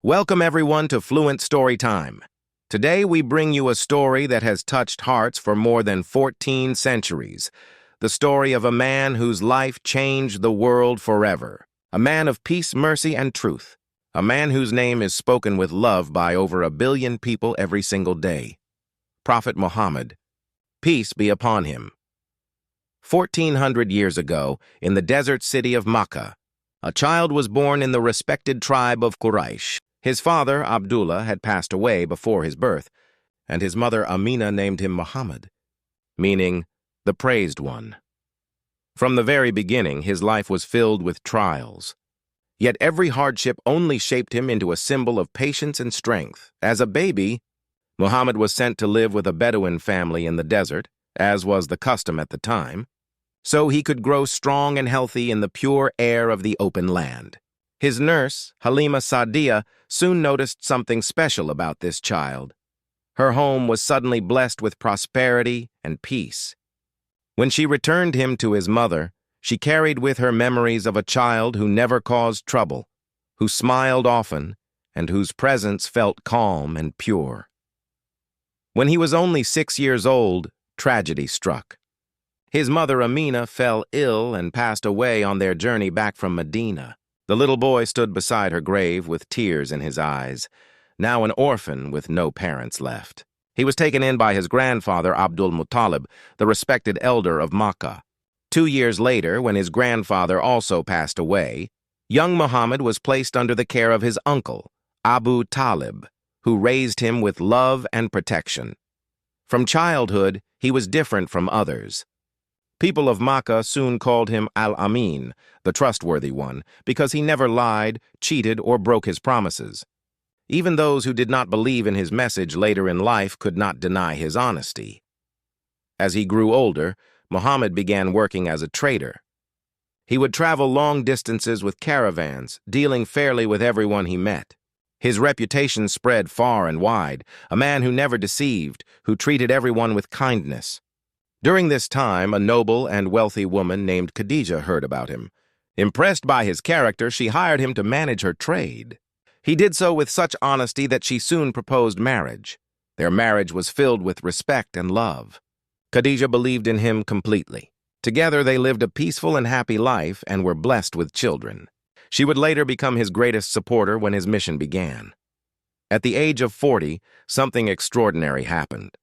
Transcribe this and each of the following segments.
Welcome everyone to Fluent Story Time. Today we bring you a story that has touched hearts for more than 14 centuries. The story of a man whose life changed the world forever. A man of peace, mercy, and truth. A man whose name is spoken with love by over 1 billion people every single day. Prophet Muhammad. Peace be upon him. 1400 years ago, in the desert city of Makkah, a child was born in the respected tribe of Quraysh. His father, Abdullah, had passed away before his birth, and his mother, Amina, named him Muhammad, meaning the praised one. From the very beginning, his life was filled with trials. Yet every hardship only shaped him into a symbol of patience and strength. As a baby, Muhammad was sent to live with a Bedouin family in the desert, as was the custom at the time, so he could grow strong and healthy in the pure air of the open land. His nurse, Halima Sa'diya, soon noticed something special about this child. Her home was suddenly blessed with prosperity and peace. When she returned him to his mother, she carried with her memories of a child who never caused trouble, who smiled often, and whose presence felt calm and pure. When he was only 6 years old, tragedy struck. His mother, Amina, fell ill and passed away on their journey back from Medina. The little boy stood beside her grave with tears in his eyes, now an orphan with no parents left. He was taken in by his grandfather, Abdul Muttalib, the respected elder of Makkah. 2 years later, when his grandfather also passed away, young Muhammad was placed under the care of his uncle, Abu Talib, who raised him with love and protection. From childhood, he was different from others. People of Makkah soon called him Al-Amin, the trustworthy one, because he never lied, cheated, or broke his promises. Even those who did not believe in his message later in life could not deny his honesty. As he grew older, Muhammad began working as a trader. He would travel long distances with caravans, dealing fairly with everyone he met. His reputation spread far and wide, a man who never deceived, who treated everyone with kindness. During this time, a noble and wealthy woman named Khadija heard about him. Impressed by his character, she hired him to manage her trade. He did so with such honesty that she soon proposed marriage. Their marriage was filled with respect and love. Khadija believed in him completely. Together, they lived a peaceful and happy life and were blessed with children. She would later become his greatest supporter when his mission began. At the age of 40, something extraordinary happened.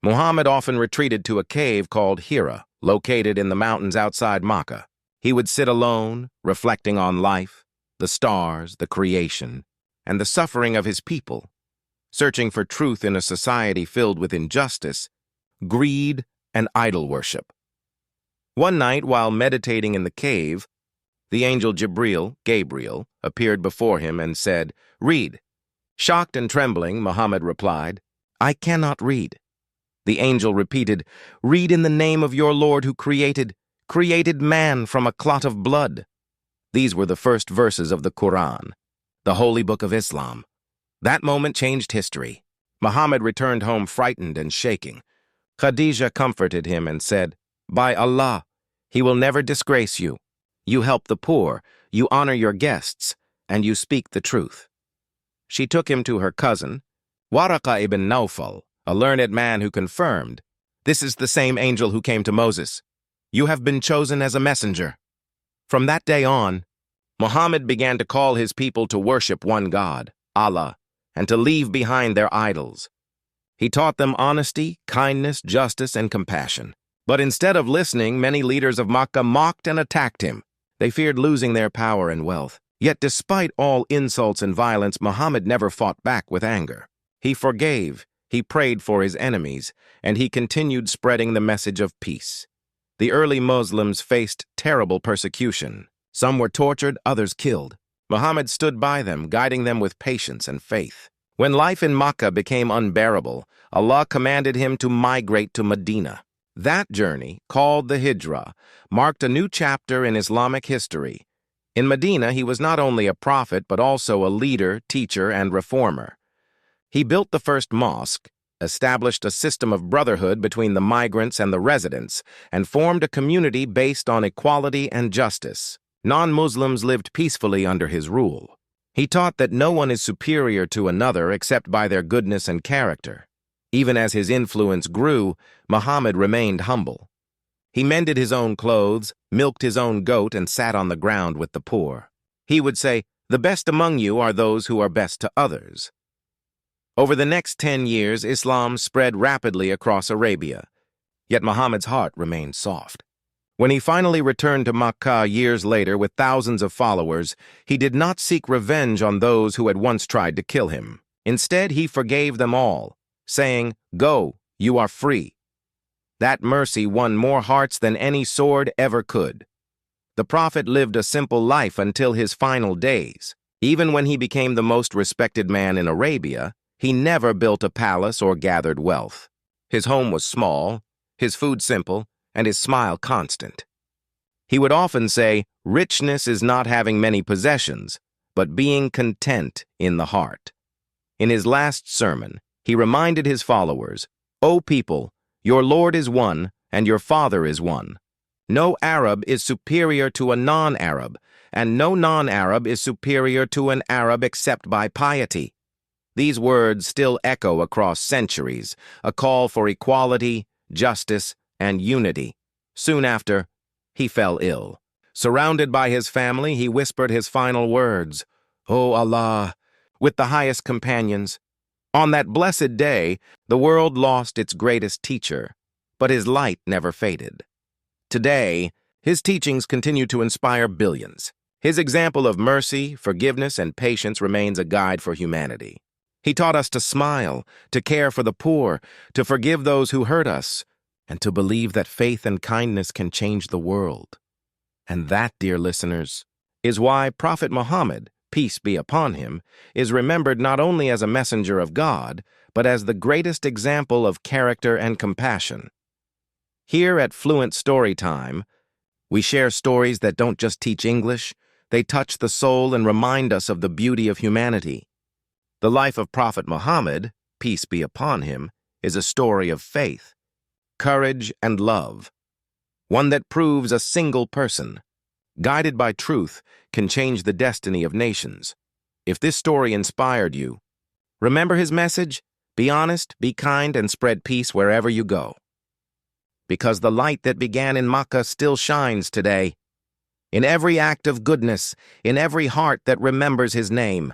Muhammad often retreated to a cave called Hira, located in the mountains outside Makkah. He would sit alone, reflecting on life, the stars, the creation, and the suffering of his people, searching for truth in a society filled with injustice, greed, and idol worship. One night, while meditating in the cave, the angel Gabriel, appeared before him and said, "Read." Shocked and trembling, Muhammad replied, "I cannot read." The angel repeated, "Read in the name of your Lord who created man from a clot of blood." These were the first verses of the Quran, the holy book of Islam. That moment changed history. Muhammad returned home frightened and shaking. Khadija comforted him and said, "By Allah, he will never disgrace you. You help the poor, you honor your guests, and you speak the truth." She took him to her cousin, Waraqah ibn Nawfal, a learned man who confirmed, "This is the same angel who came to Moses. You have been chosen as a messenger." From that day on, Muhammad began to call his people to worship one God, Allah, and to leave behind their idols. He taught them honesty, kindness, justice, and compassion. But instead of listening, many leaders of Makkah mocked and attacked him. They feared losing their power and wealth. Yet despite all insults and violence, Muhammad never fought back with anger. He forgave, he prayed for his enemies, and he continued spreading the message of peace. The early Muslims faced terrible persecution. Some were tortured, others killed. Muhammad stood by them, guiding them with patience and faith. When life in Makkah became unbearable, Allah commanded him to migrate to Medina. That journey, called the Hijrah, marked a new chapter in Islamic history. In Medina, he was not only a prophet, but also a leader, teacher, and reformer. He built the first mosque, established a system of brotherhood between the migrants and the residents, and formed a community based on equality and justice. Non-Muslims lived peacefully under his rule. He taught that no one is superior to another except by their goodness and character. Even as his influence grew, Muhammad remained humble. He mended his own clothes, milked his own goat, and sat on the ground with the poor. He would say, "The best among you are those who are best to others." Over the next 10 years, Islam spread rapidly across Arabia, yet Muhammad's heart remained soft. When he finally returned to Makkah years later with thousands of followers, he did not seek revenge on those who had once tried to kill him. Instead, he forgave them all, saying, "Go, you are free." That mercy won more hearts than any sword ever could. The Prophet lived a simple life until his final days. Even when he became the most respected man in Arabia, he never built a palace or gathered wealth. His home was small, his food simple, and his smile constant. He would often say, "Richness is not having many possessions, but being content in the heart." In his last sermon, he reminded his followers, "O people, your Lord is one, and your Father is one. No Arab is superior to a non-Arab, and no non-Arab is superior to an Arab except by piety." These words still echo across centuries, a call for equality, justice, and unity. Soon after, he fell ill. Surrounded by his family, he whispered his final words, "O Allah," with the highest companions. On that blessed day, the world lost its greatest teacher, but his light never faded. Today, his teachings continue to inspire billions. His example of mercy, forgiveness, and patience remains a guide for humanity. He taught us to smile, to care for the poor, to forgive those who hurt us, and to believe that faith and kindness can change the world. And that, dear listeners, is why Prophet Muhammad, peace be upon him, is remembered not only as a messenger of God, but as the greatest example of character and compassion. Here at Fluent Storytime, we share stories that don't just teach English, they touch the soul and remind us of the beauty of humanity. The life of Prophet Muhammad, peace be upon him, is a story of faith, courage, and love. One that proves a single person, guided by truth, can change the destiny of nations. If this story inspired you, remember his message: be honest, be kind, and spread peace wherever you go. Because the light that began in Makkah still shines today. In every act of goodness, in every heart that remembers his name.